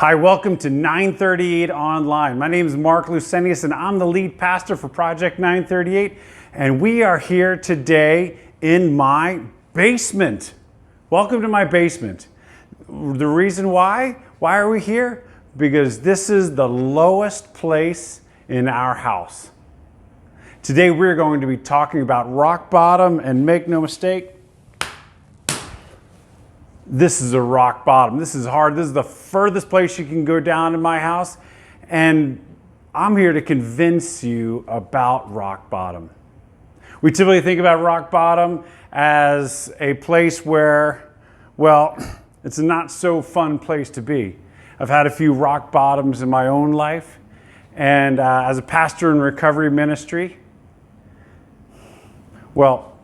Hi, welcome to 938 Online. My name is Marc Lucenius and I'm the lead pastor for Project 938. And we are here today in my basement. Welcome to my basement. The reason why are we here? Because this is the lowest place in our house. Today we're going to be talking about rock bottom, and make no mistake, this is a rock bottom. This is hard. This is the furthest place you can go down in my house. And I'm here to convince you about rock bottom. We typically think about rock bottom as a place where, well, it's a not so fun place to be. I've had a few rock bottoms in my own life. And as a pastor in recovery ministry, well,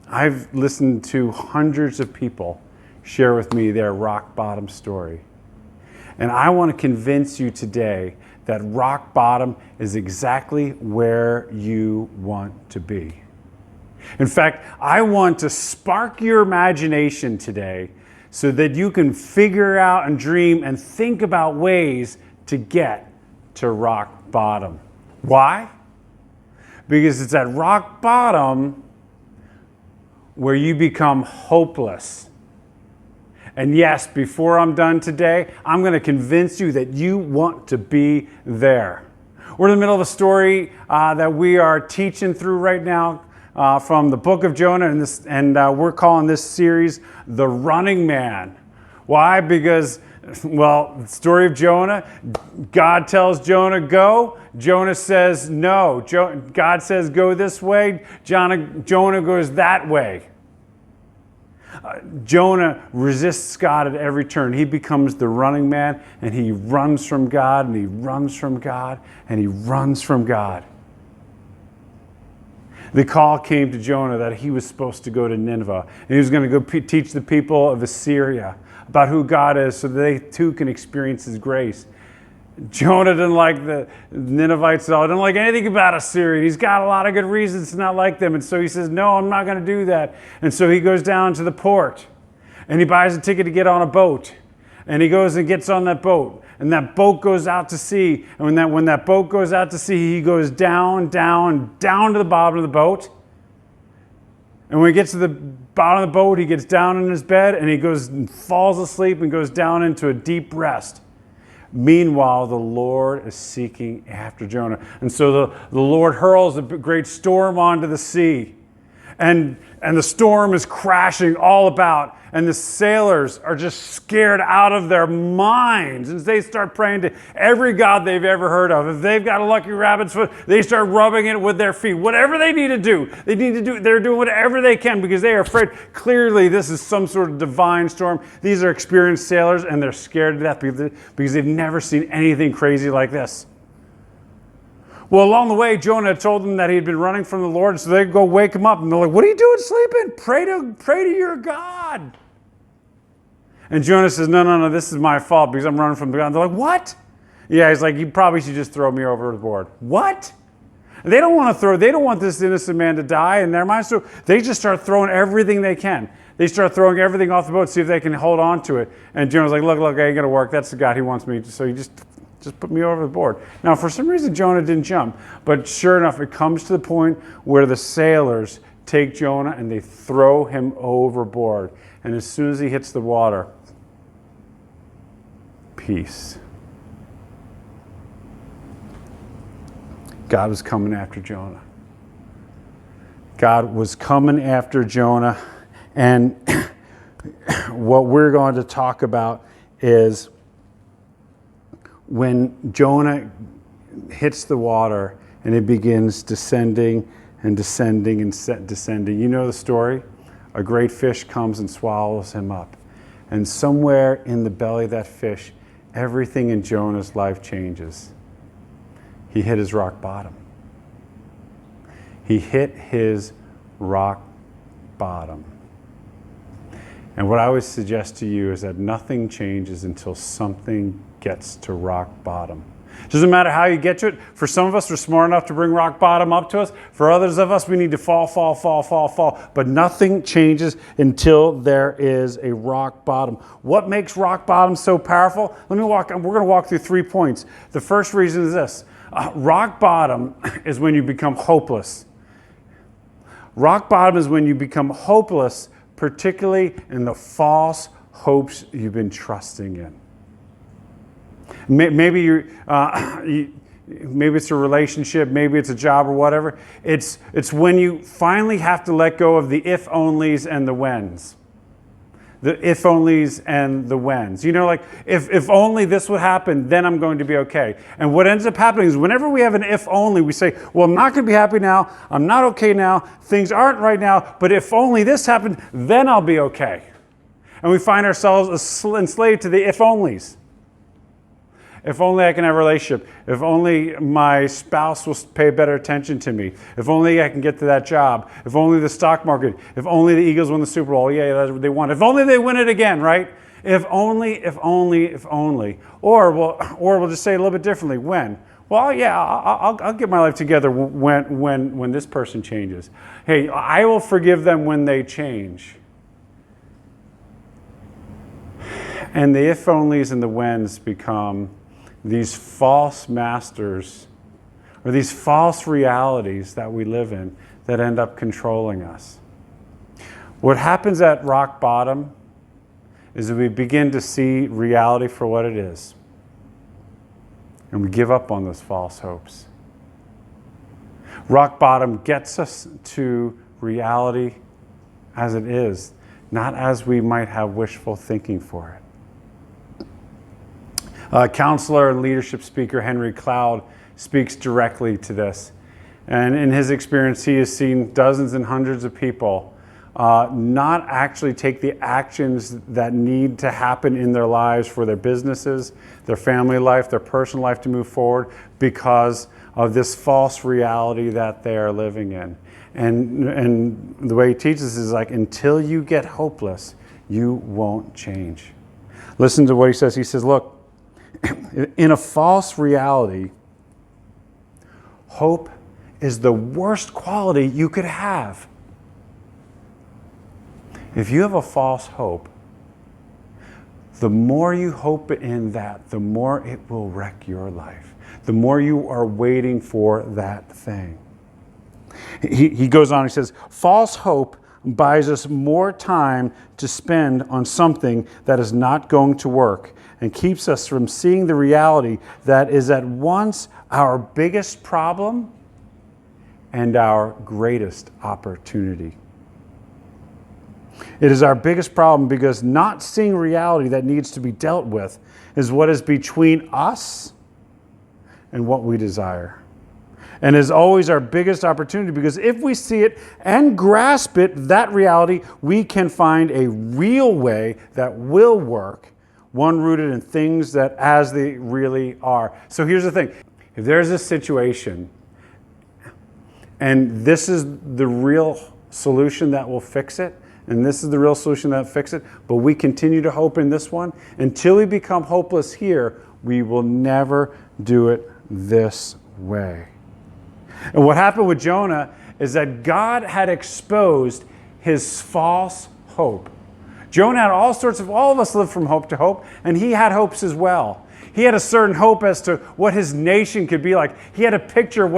I've listened to hundreds of people share with me their rock bottom story. And I want to convince you today that rock bottom is exactly where you want to be. In fact, I want to spark your imagination today so that you can figure out and dream and think about ways to get to rock bottom. Why? Because it's at rock bottom where you become hopeless. And yes, before I'm done today, I'm going to convince you that you want to be there. We're in the middle of a story that we are teaching through right now from the book of Jonah, and we're calling this series The Running Man. Why? Because, well, the story of Jonah, God tells Jonah, go. Jonah says no. God says go this way. Jonah goes that way. Jonah resists God at every turn. He becomes the running man, and he runs from God, and he runs from God, and he runs from God. The call came to Jonah that he was supposed to go to Nineveh, and he was going to go teach the people of Assyria about who God is so that they too can experience his grace. Jonah didn't like the Ninevites at all. Didn't like anything about Assyria. He's got a lot of good reasons to not like them. And so he says, no, I'm not going to do that. And so he goes down to the port and he buys a ticket to get on a boat. And he goes and gets on that boat. And that boat goes out to sea. And when that boat goes out to sea, he goes down to the bottom of the boat. And when he gets to the bottom of the boat, he gets down in his bed and he goes and falls asleep and goes down into a deep rest. Meanwhile, the Lord is seeking after Jonah. And so the Lord hurls a great storm onto the sea. And the storm is crashing all about. And the sailors are just scared out of their minds. And they start praying to every god they've ever heard of. If they've got a lucky rabbit's foot, they start rubbing it with their feet. Whatever they need to do, they're doing whatever they can because they are afraid. Clearly, this is some sort of divine storm. These are experienced sailors, and they're scared to death because they've never seen anything crazy like this. Well, along the way, Jonah had told them that he had been running from the Lord, so they go wake him up, and they're like, what are you doing sleeping? Pray to your God. And Jonah says, no, this is my fault because I'm running from God. And they're like, what? Yeah, he's like, you probably should just throw me overboard. What? They don't want this innocent man to die in their minds, so they just start throwing everything they can. They start throwing everything off the boat to see if they can hold on to it. And Jonah's like, look, I ain't going to work. That's the God he wants me to, so you just put me over the board. Now, for some reason, Jonah didn't jump. But sure enough, it comes to the point where the sailors take Jonah and they throw him overboard. And as soon as he hits the water, peace. God was coming after Jonah. God was coming after Jonah. And what we're going to talk about is when Jonah hits the water and it begins descending and descending and descending. You know the story? A great fish comes and swallows him up. And somewhere in the belly of that fish, everything in Jonah's life changes. He hit his rock bottom. He hit his rock bottom. And what I would suggest to you is that nothing changes until something gets to rock bottom. Doesn't matter how you get to it. For some of us, we're smart enough to bring rock bottom up to us. For others of us, we need to fall. But nothing changes until there is a rock bottom. What makes rock bottom so powerful? We're going to walk through 3 points. The first reason is this. Rock bottom is when you become hopeless. Rock bottom is when you become hopeless, particularly in the false hopes you've been trusting in. Maybe maybe it's a relationship, maybe it's a job or whatever. It's when you finally have to let go of the if-onlys and the whens. The if-onlys and the whens. You know, like, if only this would happen, then I'm going to be okay. And what ends up happening is whenever we have an if-only, we say, well, I'm not going to be happy now. I'm not okay now. Things aren't right now. But if only this happened, then I'll be okay. And we find ourselves enslaved to the if-onlys. If only I can have a relationship. If only my spouse will pay better attention to me. If only I can get to that job. If only the stock market. If only the Eagles win the Super Bowl. Yeah, that's what they want. If only they win it again, right? If only. Or we'll just say it a little bit differently. When? Well, yeah, I'll get my life together when this person changes. Hey, I will forgive them when they change. And the if-onlys and the whens become these false masters, or these false realities that we live in that end up controlling us. What happens at rock bottom is that we begin to see reality for what it is. And we give up on those false hopes. Rock bottom gets us to reality as it is, not as we might have wishful thinking for it. Counselor and leadership speaker Henry Cloud speaks directly to this. And in his experience, he has seen dozens and hundreds of people not actually take the actions that need to happen in their lives for their businesses, their family life, their personal life to move forward because of this false reality that they are living in. And the way he teaches is like, until you get hopeless, you won't change. Listen to what he says. He says, look, in a false reality, hope is the worst quality you could have. If you have a false hope, the more you hope in that, the more it will wreck your life. The more you are waiting for that thing. He goes on, he says, false hope buys us more time to spend on something that is not going to work and keeps us from seeing the reality that is at once our biggest problem and our greatest opportunity. It is our biggest problem because not seeing reality that needs to be dealt with is what is between us and what we desire. And is always our biggest opportunity because if we see it and grasp it, that reality, we can find a real way that will work, one rooted in things that as they really are. So here's the thing. If there's a situation and this is the real solution that will fix it, and this is the real solution that will fix it, but we continue to hope in this one, until we become hopeless here, we will never do it this way. And what happened with Jonah is that God had exposed his false hope. Jonah had all of us live from hope to hope, and he had hopes as well. He had a certain hope as to what his nation could be like. He had a picture of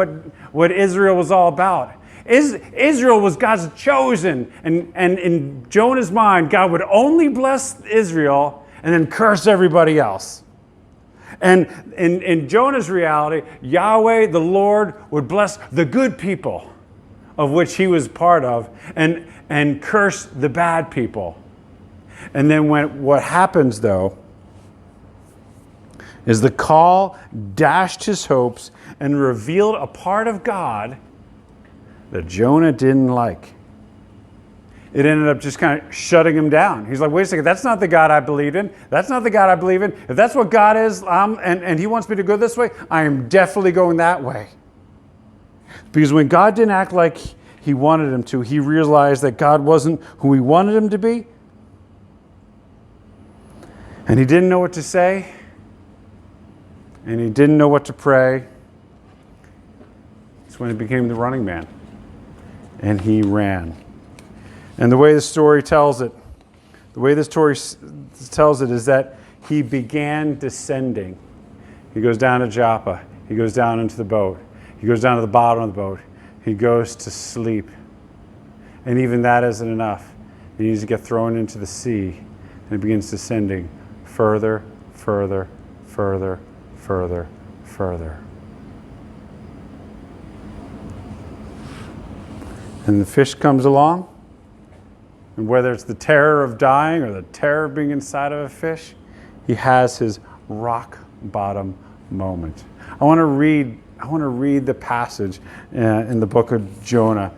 what Israel was all about. Israel was God's chosen, and in Jonah's mind, God would only bless Israel and then curse everybody else. And in Jonah's reality, Yahweh, the Lord, would bless the good people of which he was part of and curse the bad people. And then what happens, though, is the call dashed his hopes and revealed a part of God that Jonah didn't like. It ended up just kind of shutting him down. He's like, wait a second, that's not the God I believed in. That's not the God I believe in. If that's what God is, and he wants me to go this way, I am definitely going that way. Because when God didn't act like he wanted him to, he realized that God wasn't who he wanted him to be. And he didn't know what to say. and he didn't know what to pray. It's when he became the running man. And he ran. And the way the story tells it is that he began descending. He goes down to Joppa. He goes down into the boat. He goes down to the bottom of the boat. He goes to sleep. And even that isn't enough. He needs to get thrown into the sea. And he begins descending further, further, further, further, further. And the fish comes along. And whether it's the terror of dying or the terror of being inside of a fish, he has his rock bottom moment. I want to read the passage in the book of Jonah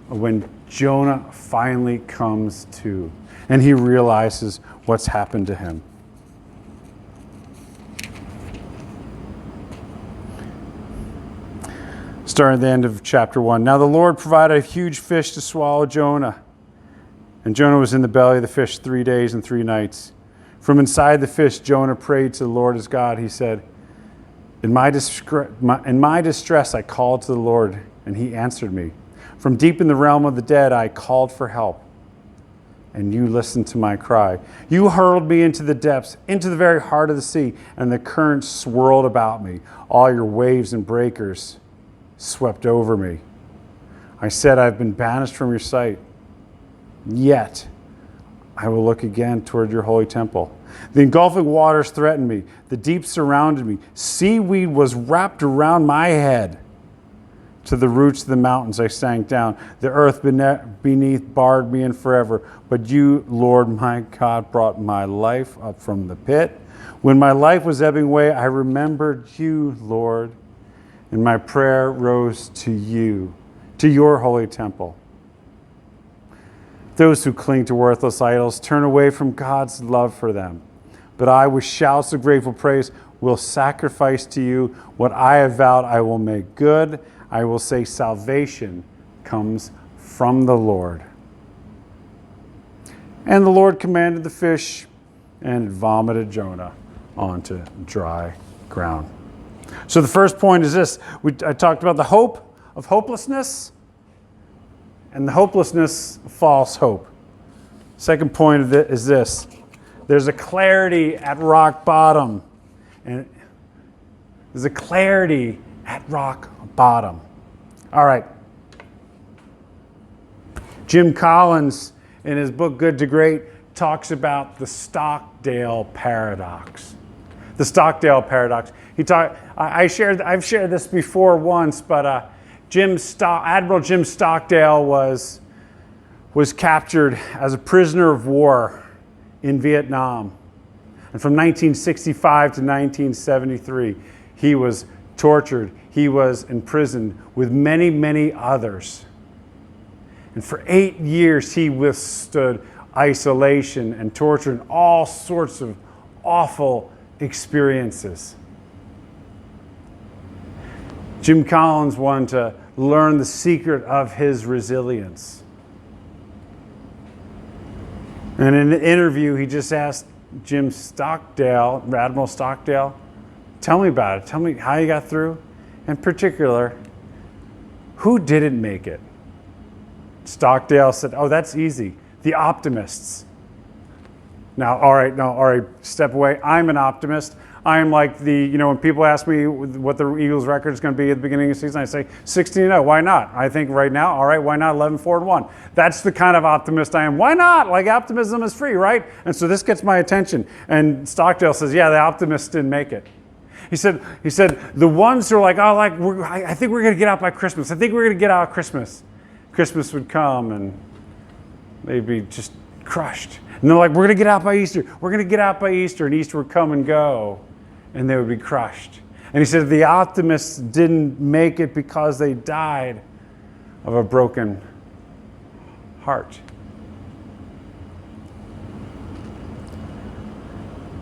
when Jonah finally comes to and he realizes what's happened to him. Starting at the end of chapter 1. Now the Lord provided a huge fish to swallow Jonah. And Jonah was in the belly of the fish 3 days and 3 nights. From inside the fish, Jonah prayed to the Lord his God. He said, in my distress I called to the Lord, and he answered me. From deep in the realm of the dead I called for help, and you listened to my cry. You hurled me into the depths, into the very heart of the sea, and the currents swirled about me. All your waves and breakers swept over me. I said, I've been banished from your sight. Yet I will look again toward your holy temple. The engulfing waters threatened me. The deep surrounded me. Seaweed was wrapped around my head. To the roots of the mountains I sank down. The earth beneath barred me in forever. But you, Lord my God, brought my life up from the pit. When my life was ebbing away, I remembered you, Lord, and my prayer rose to you, to your holy temple. Those who cling to worthless idols turn away from God's love for them. But I, with shouts of grateful praise, will sacrifice to you what I have vowed I will make good. I will say salvation comes from the Lord. And the Lord commanded the fish, and it vomited Jonah onto dry ground. So the first point is this. I talked about the hope of hopelessness and the hopelessness of false hope. Second point of it is this. There's a clarity at rock bottom. And there's a clarity at rock bottom. All right. Jim Collins, in his book Good to Great, talks about the Stockdale paradox. The Stockdale paradox. I've shared this before once, but Admiral Jim Stockdale was captured as a prisoner of war in Vietnam. And from 1965 to 1973, he was tortured. He was imprisoned with many, many others. And for 8 years, he withstood isolation and torture and all sorts of awful experiences. Jim Collins wanted to learn the secret of his resilience. And in an interview, he just asked Jim Stockdale, Admiral Stockdale, tell me about it. Tell me how you got through. In particular, who didn't make it? Stockdale said, oh, that's easy. The optimists. Now, all right, step away. I'm an optimist. I'm like when people ask me what the Eagles record is going to be at the beginning of the season, I say 16-0. Why not? I think right now, all right, why not 11-4-1? That's the kind of optimist I am. Why not? Like, optimism is free, right? And so this gets my attention. And Stockdale says, yeah, the optimists didn't make it. He said the ones who are like, I think we're going to get out by Christmas. I think we're going to get out of Christmas. Christmas would come and they'd be just crushed. And they're like, we're going to get out by Easter. We're going to get out by Easter. And Easter would come and go. And they would be crushed. And he said the optimists didn't make it because they died of a broken heart.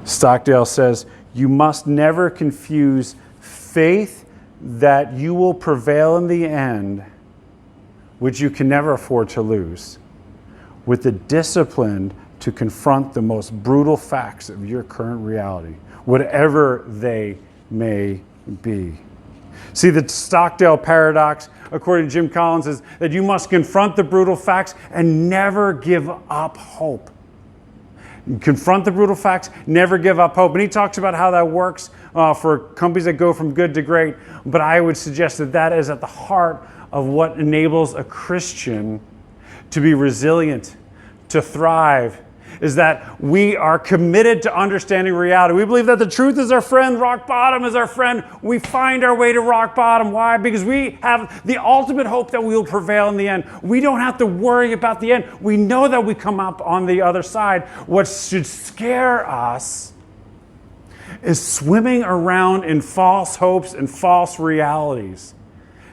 Stockdale says, you must never confuse faith that you will prevail in the end, which you can never afford to lose, with the discipline to confront the most brutal facts of your current reality, whatever they may be. See, the Stockdale paradox, according to Jim Collins, is that you must confront the brutal facts and never give up hope. Confront the brutal facts, never give up hope. And he talks about how that works for companies that go from good to great. But I would suggest that that is at the heart of what enables a Christian to be resilient, to thrive, is that we are committed to understanding reality. We believe that the truth is our friend, rock bottom is our friend. We find our way to rock bottom. Why? Because we have the ultimate hope that we will prevail in the end. We don't have to worry about the end. We know that we come up on the other side. What should scare us is swimming around in false hopes and false realities.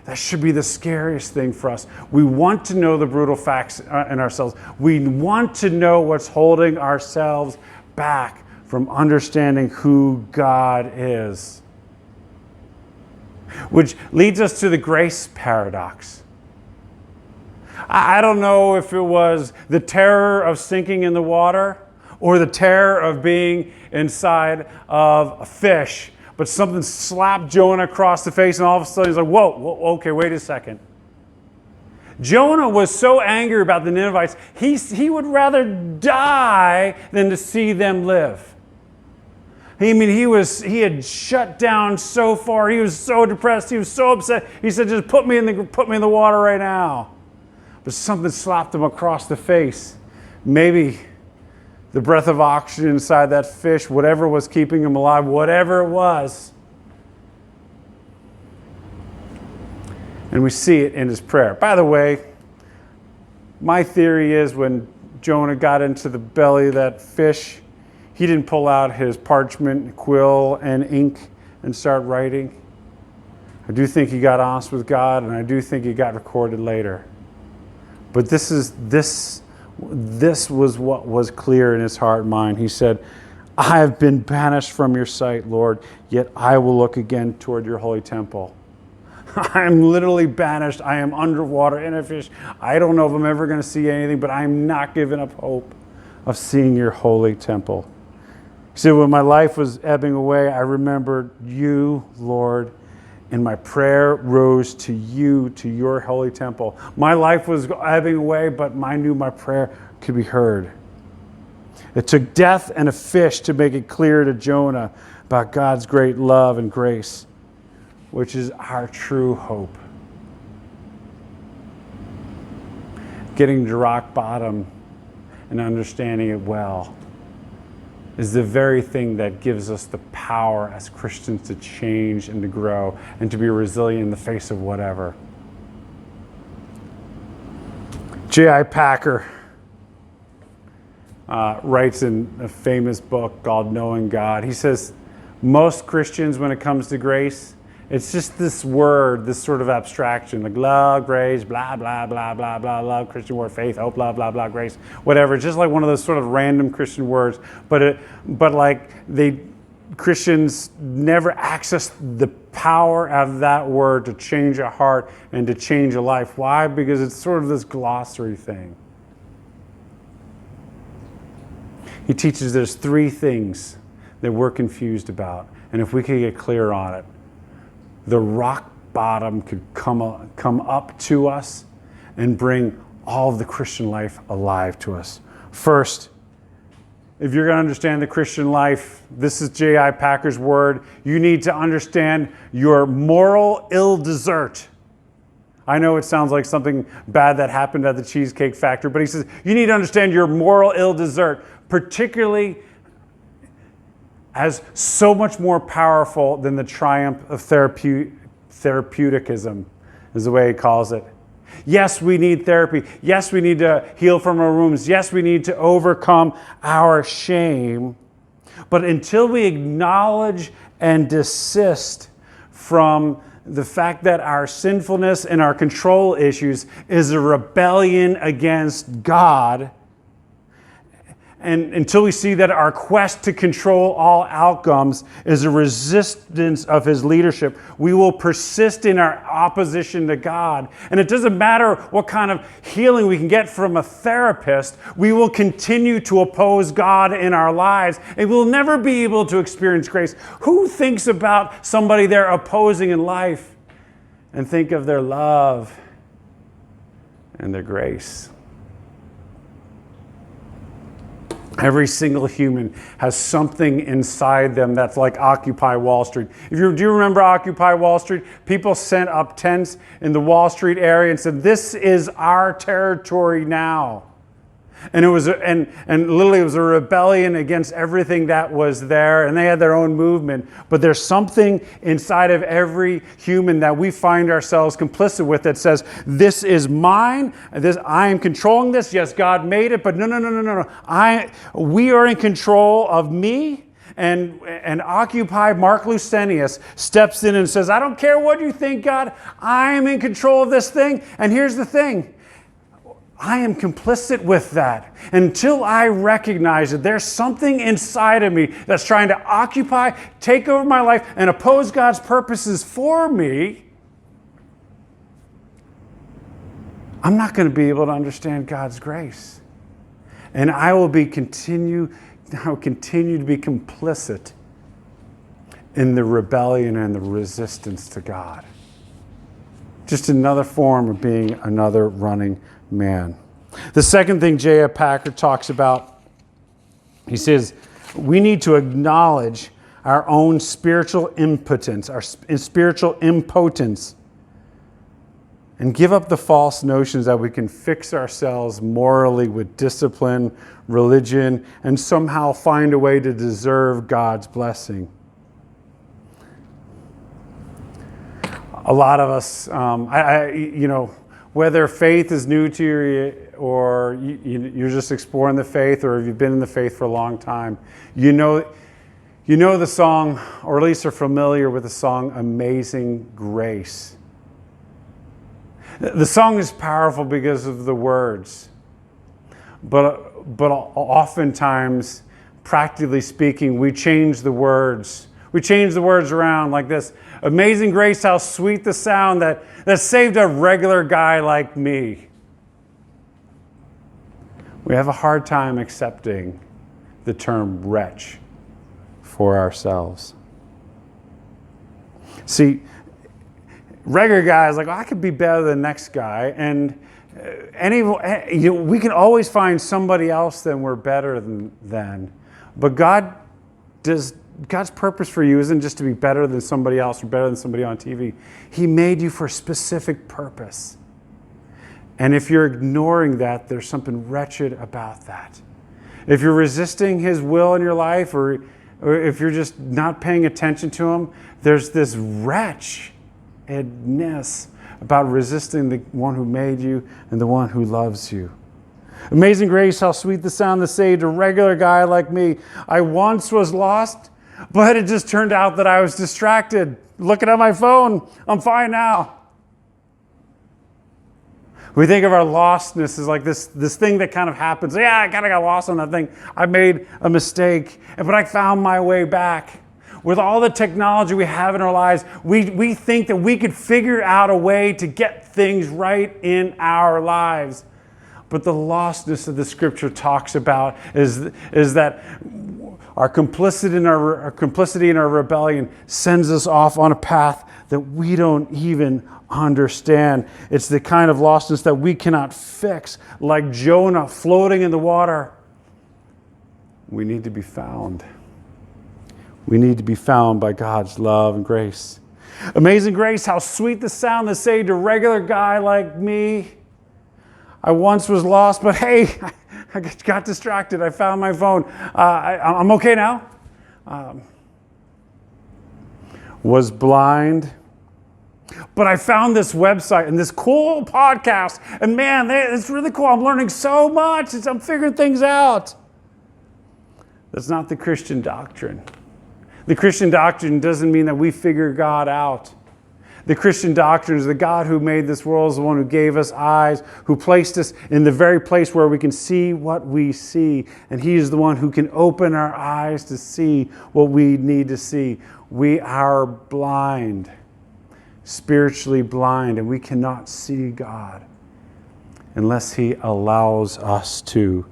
That should be the scariest thing for us. We want to know the brutal facts in ourselves. We want to know what's holding ourselves back from understanding who God is. Which leads us to the grace paradox. I don't know if it was the terror of sinking in the water or the terror of being inside of a fish, but something slapped Jonah across the face, and all of a sudden he's like, whoa, okay, wait a second. Jonah was so angry about the Ninevites, he would rather die than to see them live. He had shut down so far. He was so depressed. He was so upset. He said, just put me in the water right now. But something slapped him across the face. Maybe the breath of oxygen inside that fish, whatever was keeping him alive, whatever it was. And we see it in his prayer. By the way, my theory is when Jonah got into the belly of that fish, he didn't pull out his parchment, quill, and ink and start writing. I do think he got honest with God, and I do think he got recorded later. But this was what was clear in his heart and mind. He said, I have been banished from your sight, Lord, yet I will look again toward your holy temple. I am literally banished. I am underwater in a fish. I don't know if I'm ever going to see anything, but I'm not giving up hope of seeing your holy temple. He said, when my life was ebbing away, I remembered you, Lord, and my prayer rose to you, to your holy temple. My life was ebbing away, but I knew my prayer could be heard. It took death and a fish to make it clear to Jonah about God's great love and grace, which is our true hope. Getting to rock bottom and understanding it well is the very thing that gives us the power as Christians to change and to grow and to be resilient in the face of whatever. J.I. Packer writes in a famous book called Knowing God. He says, most Christians, when it comes to grace, it's just this word, this sort of abstraction, like love, grace, blah, blah, blah, blah, blah, love, Christian word, faith, hope, blah, blah, blah, grace, whatever. It's just like one of those sort of random Christian words. But Christians never access the power of that word to change a heart and to change a life. Why? Because it's sort of this glossary thing. He teaches there's three things that we're confused about. And if we could get clear on it, the rock bottom could come up to us and bring all of the Christian life alive to us. First, if you're going to understand the Christian life, this is J.I. Packer's word, you need to understand your moral ill desert. I know it sounds like something bad that happened at the Cheesecake Factory, but he says you need to understand your moral ill desert, particularly as so much more powerful than the triumph of therapeuticism, is the way he calls it. Yes, we need therapy. Yes, we need to heal from our wounds. Yes, we need to overcome our shame. But until we acknowledge and desist from the fact that our sinfulness and our control issues is a rebellion against God, and until we see that our quest to control all outcomes is a resistance of his leadership, we will persist in our opposition to God. And it doesn't matter what kind of healing we can get from a therapist, we will continue to oppose God in our lives, and we'll never be able to experience grace. Who thinks about somebody they're opposing in life and think of their love and their grace? Every single human has something inside them that's like Occupy Wall Street. Do you remember Occupy Wall Street? People sent up tents in the Wall Street area and said, "This is our territory now." And it was and literally it was a rebellion against everything that was there, and they had their own movement. But there's something inside of every human that we find ourselves complicit with that says, "This is mine. I am controlling this. Yes, God made it, but no. We are in control of me." And Occupy Marc Lucenius steps in and says, "I don't care what you think, God. I am in control of this thing." And here's the thing. I am complicit with that. Until I recognize that there's something inside of me that's trying to occupy, take over my life, and oppose God's purposes for me, I'm not going to be able to understand God's grace. And I will continue to be complicit in the rebellion and the resistance to God. Just another form of being another running man. The second thing J.I. Packer talks about, he says, we need to acknowledge our own spiritual impotence, our spiritual impotence, and give up the false notions that we can fix ourselves morally with discipline, religion, and somehow find a way to deserve God's blessing. A lot of us, whether faith is new to you or you're just exploring the faith, or if you've been in the faith for a long time, you know the song, or at least are familiar with the song Amazing Grace. The song is powerful because of the words, but oftentimes, practically speaking, we change the words. We change the words around like this. Amazing grace, how sweet the sound that saved a regular guy like me. We have a hard time accepting the term wretch for ourselves. See, regular guys like, I could be better than the next guy, and we can always find somebody else that we're better than. But God's purpose for you isn't just to be better than somebody else or better than somebody on TV. He made you for a specific purpose. And if you're ignoring that, there's something wretched about that. If you're resisting his will in your life, or if you're just not paying attention to him, there's this wretchedness about resisting the one who made you and the one who loves you. Amazing grace, how sweet the sound that saved a regular guy like me. I once was lost, but it just turned out that I was distracted, looking at my phone. I'm fine now. We think of our lostness as like this thing that kind of happens. Yeah, I kind of got lost on that thing. I made a mistake, but I found my way back. With all the technology we have in our lives, we think that we could figure out a way to get things right in our lives. But the lostness of the scripture talks about is that our complicity in our rebellion sends us off on a path that we don't even understand. It's the kind of lostness that we cannot fix, like Jonah floating in the water. We need to be found. We need to be found by God's love and grace. Amazing grace, how sweet the sound that saved a regular guy like me. I once was lost, but hey, I got distracted. I found my phone. I'm okay now. Was blind, but I found this website and this cool podcast. And man, it's really cool. I'm learning so much. I'm figuring things out. That's not the Christian doctrine. The Christian doctrine doesn't mean that we figure God out. The Christian doctrine is the God who made this world is the one who gave us eyes, who placed us in the very place where we can see what we see. And He is the one who can open our eyes to see what we need to see. We are blind, spiritually blind, and we cannot see God unless He allows us to.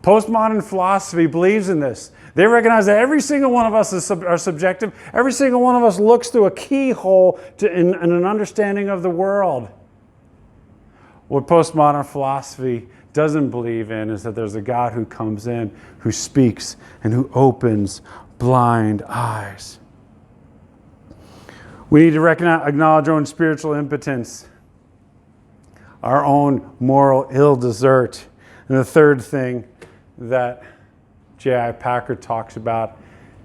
Postmodern philosophy believes in this. They recognize that every single one of us are subjective. Every single one of us looks through a keyhole in an understanding of the world. What postmodern philosophy doesn't believe in is that there's a God who comes in, who speaks, and who opens blind eyes. We need to acknowledge our own spiritual impotence, our own moral ill desert. And the third thing that J.I. Packer talks about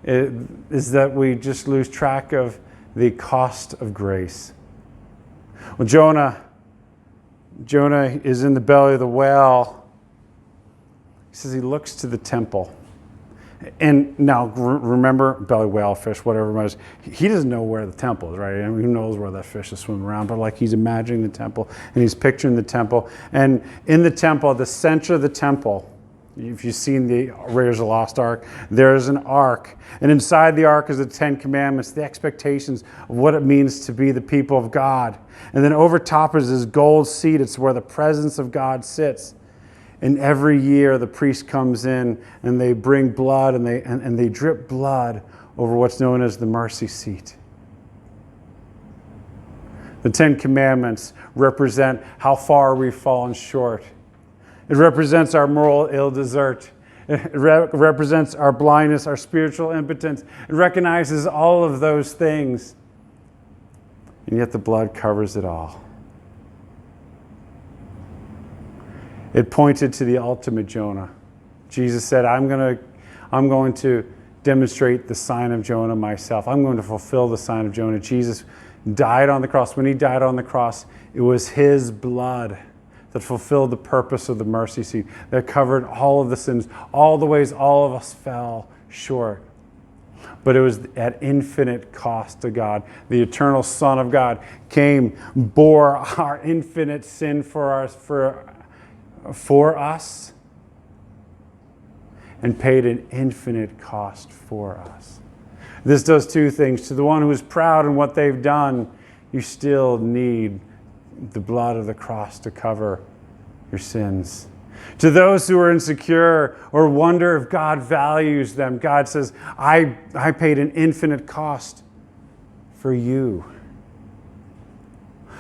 is that we just lose track of the cost of grace. Well, Jonah is in the belly of the whale. He says he looks to the temple. And now, remember, belly whale, fish, whatever it is, he doesn't know where the temple is, right? I mean, who knows where that fish is swimming around? But like he's imagining the temple, and he's picturing the temple. And in the temple, at the center of the temple, if you've seen the Raiders of the Lost Ark, there's an ark. And inside the ark is the 10 Commandments, the expectations of what it means to be the people of God. And then over top is this gold seat. It's where the presence of God sits. And every year the priest comes in and they bring blood and they drip blood over what's known as the mercy seat. The 10 Commandments represent how far we've fallen short. It represents our moral ill desert. It represents our blindness, our spiritual impotence. It recognizes all of those things. And yet the blood covers it all. It pointed to the ultimate Jonah. Jesus said, I'm going to demonstrate the sign of Jonah myself. I'm going to fulfill the sign of Jonah. Jesus died on the cross. When He died on the cross, it was His blood that fulfilled the purpose of the mercy seat, that covered all of the sins, all the ways all of us fell short. But it was at infinite cost to God. The eternal Son of God came, bore our infinite sin for us, and paid an infinite cost for us. This does two things. To the one who is proud in what they've done, you still need the blood of the cross to cover your sins. To those who are insecure or wonder if God values them, God says, I paid an infinite cost for you.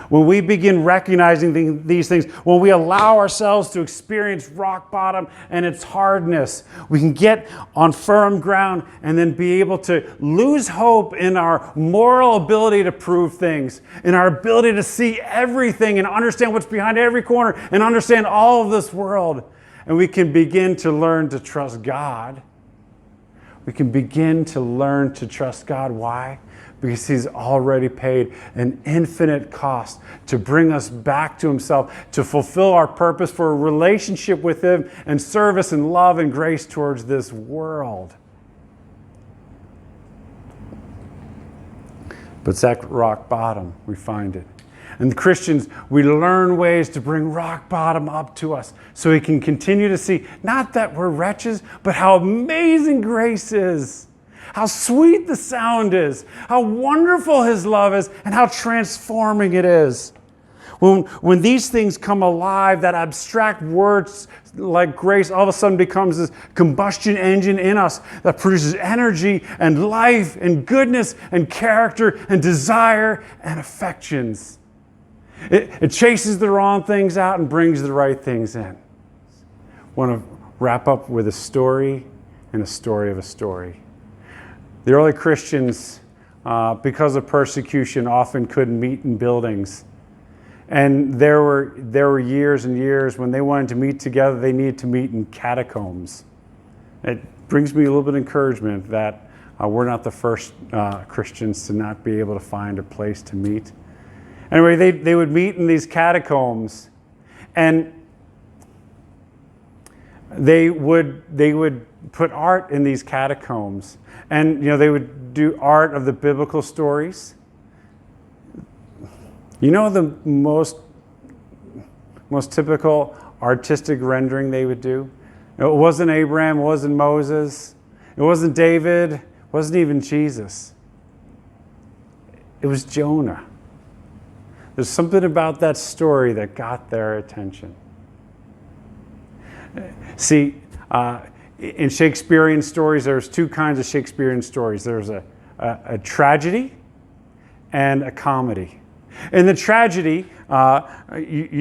When we begin recognizing these things, when we allow ourselves to experience rock bottom and its hardness, we can get on firm ground and then be able to lose hope in our moral ability to prove things, in our ability to see everything and understand what's behind every corner and understand all of this world. And we can begin to learn to trust God. We can begin to learn to trust God. Why? Because He's already paid an infinite cost to bring us back to Himself, to fulfill our purpose for a relationship with Him and service and love and grace towards this world. But it's at rock bottom we find it. And the Christians, we learn ways to bring rock bottom up to us so we can continue to see not that we're wretches, but how amazing grace is. How sweet the sound is, how wonderful His love is, and how transforming it is. When these things come alive, that abstract words like grace all of a sudden becomes this combustion engine in us that produces energy and life and goodness and character and desire and affections. It chases the wrong things out and brings the right things in. I want to wrap up with a story and a story of a story. The early Christians, because of persecution, often couldn't meet in buildings. And there were years and years when they wanted to meet together, they needed to meet in catacombs. It brings me a little bit of encouragement that we're not the first Christians to not be able to find a place to meet. Anyway, they would meet in these catacombs, and they would put art in these catacombs. And they would do art of the biblical stories. You know the most typical artistic rendering they would do? It wasn't Abraham, it wasn't Moses, it wasn't David, it wasn't even Jesus. It was Jonah. There's something about that story that got their attention. See, in Shakespearean stories, there's two kinds of Shakespearean stories. There's a tragedy and a comedy. In the tragedy,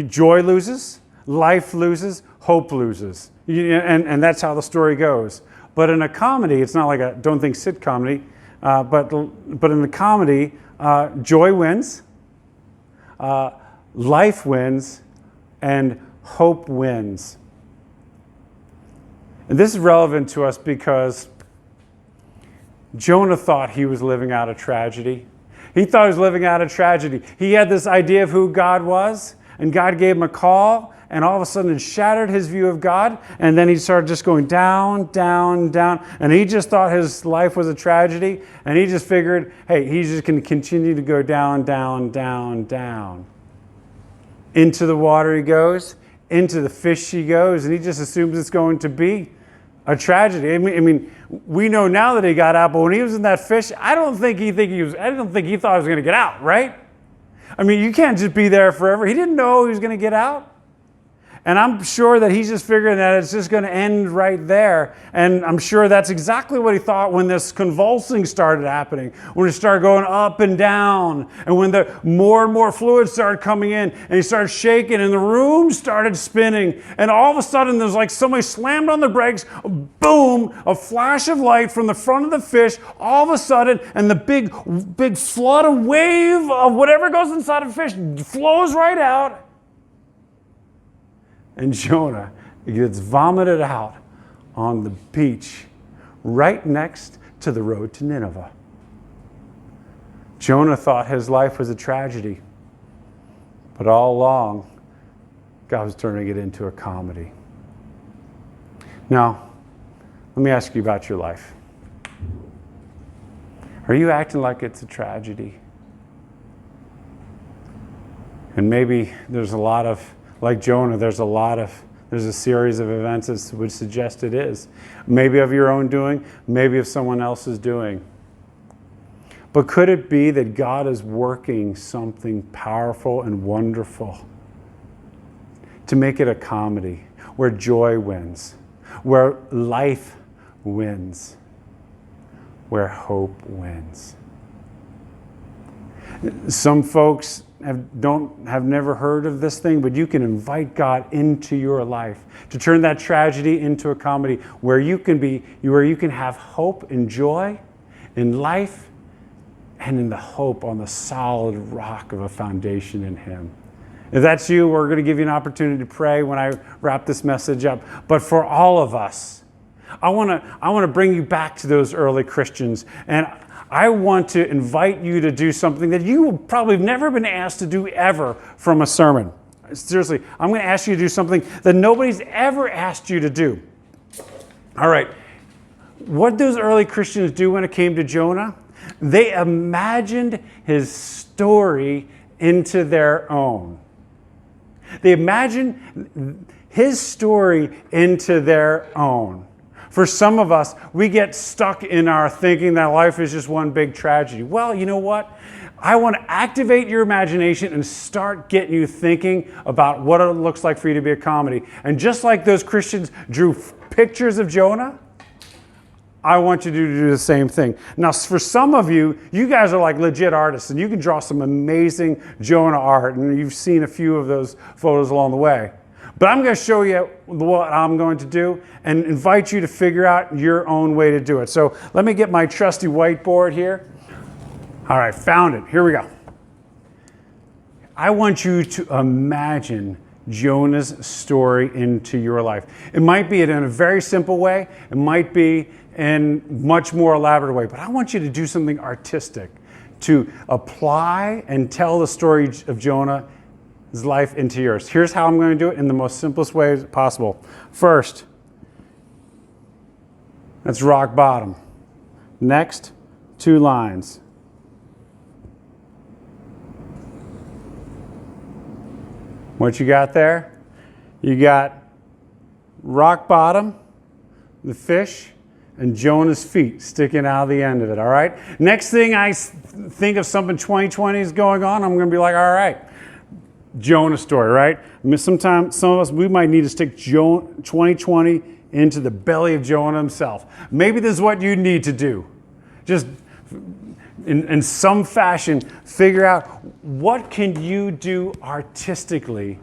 joy loses, life loses, hope loses. And that's how the story goes. But in a comedy, it's not like a don't think sit comedy, but in the comedy, joy wins, life wins, and hope wins. And this is relevant to us because Jonah thought he was living out a tragedy. He thought he was living out a tragedy. He had this idea of who God was, and God gave him a call, and all of a sudden it shattered his view of God, and then he started just going down, down, down, and he just thought his life was a tragedy, and he just figured, hey, he's just going to continue to go down, down, down, down. Into the water he goes, into the fish he goes, and he just assumes it's going to be a tragedy. I mean, we know now that he got out, but when he was in that fish, I don't think he thought he was going to get out, right? I mean, you can't just be there forever. He didn't know he was going to get out. And I'm sure that he's just figuring that it's just going to end right there. And I'm sure that's exactly what he thought when this convulsing started happening, when it started going up and down, and when the more and more fluid started coming in, and he started shaking, and the room started spinning. And all of a sudden, there's like somebody slammed on the brakes, boom, a flash of light from the front of the fish, all of a sudden, and the big flood of wave of whatever goes inside of a fish flows right out. And Jonah gets vomited out on the beach right next to the road to Nineveh. Jonah thought his life was a tragedy, but all along, God was turning it into a comedy. Now, let me ask you about your life. Are you acting like it's a tragedy? And maybe there's a lot of, like Jonah, there's a series of events that would suggest it is. Maybe of your own doing, maybe of someone else's doing. But could it be that God is working something powerful and wonderful to make it a comedy where joy wins, where life wins, where hope wins? Some folks have never heard of this thing, but you can invite God into your life to turn that tragedy into a comedy where you can have hope and joy in life and in the hope on the solid rock of a foundation in Him. If that's you, we're going to give you an opportunity to pray when I wrap this message up. But for all of us, I want to bring you back to those early Christians, and I want to invite you to do something that you probably have never been asked to do ever from a sermon. Seriously, I'm going to ask you to do something that nobody's ever asked you to do. All right. What did those early Christians do when it came to Jonah? They imagined his story into their own. They imagined his story into their own. For some of us, we get stuck in our thinking that life is just one big tragedy. Well, you know what? I want to activate your imagination and start getting you thinking about what it looks like for you to be a comedy. And just like those Christians drew pictures of Jonah, I want you to do the same thing. Now, for some of you, you guys are like legit artists, and you can draw some amazing Jonah art, and you've seen a few of those photos along the way. But I'm going to show you what I'm going to do and invite you to figure out your own way to do it. So let me get my trusty whiteboard here. All right, found it. Here we go. I want you to imagine Jonah's story into your life. It might be in a very simple way. It might be in a much more elaborate way. But I want you to do something artistic to apply and tell the story of Jonah's life into yours. Here's how I'm going to do it in the most simplest way possible. First, that's rock bottom. Next, 2 lines. What you got there? You got rock bottom, the fish, and Jonah's feet sticking out of the end of it, all right? Next thing I think of something 2020 is going on, I'm going to be like, all right, Jonah story, right? Sometimes some of us, we might need to stick 2020 into the belly of Jonah himself. Maybe this is what you need to do. Just in some fashion, figure out what can you do artistically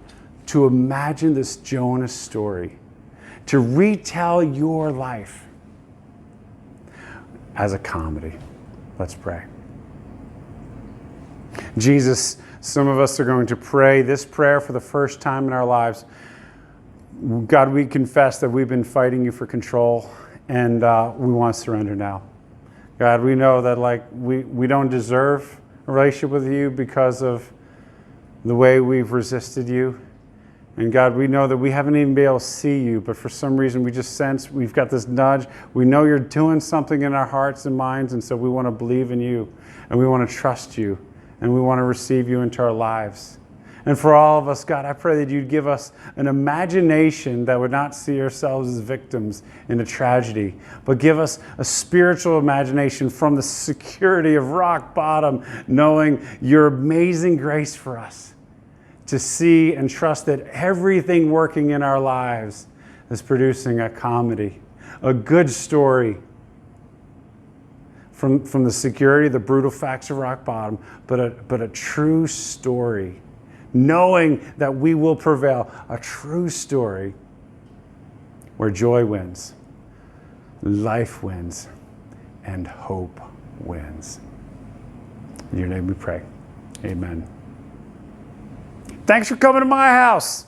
to imagine this Jonah story, to retell your life as a comedy. Let's pray. Jesus, some of us are going to pray this prayer for the first time in our lives. God, we confess that we've been fighting you for control, and we want to surrender now. God, we know that we don't deserve a relationship with you because of the way we've resisted you. And God, we know that we haven't even been able to see you, but for some reason we just sense we've got this nudge. We know you're doing something in our hearts and minds, and so we want to believe in you, and we want to trust you, and we want to receive you into our lives. And for all of us, God, I pray that you'd give us an imagination that would not see ourselves as victims in a tragedy, but give us a spiritual imagination from the security of rock bottom, knowing your amazing grace for us, to see and trust that everything working in our lives is producing a comedy, a good story from the security, the brutal facts of rock bottom, but a true story, knowing that we will prevail, a true story where joy wins, life wins, and hope wins. In your name we pray. Amen. Thanks for coming to my house.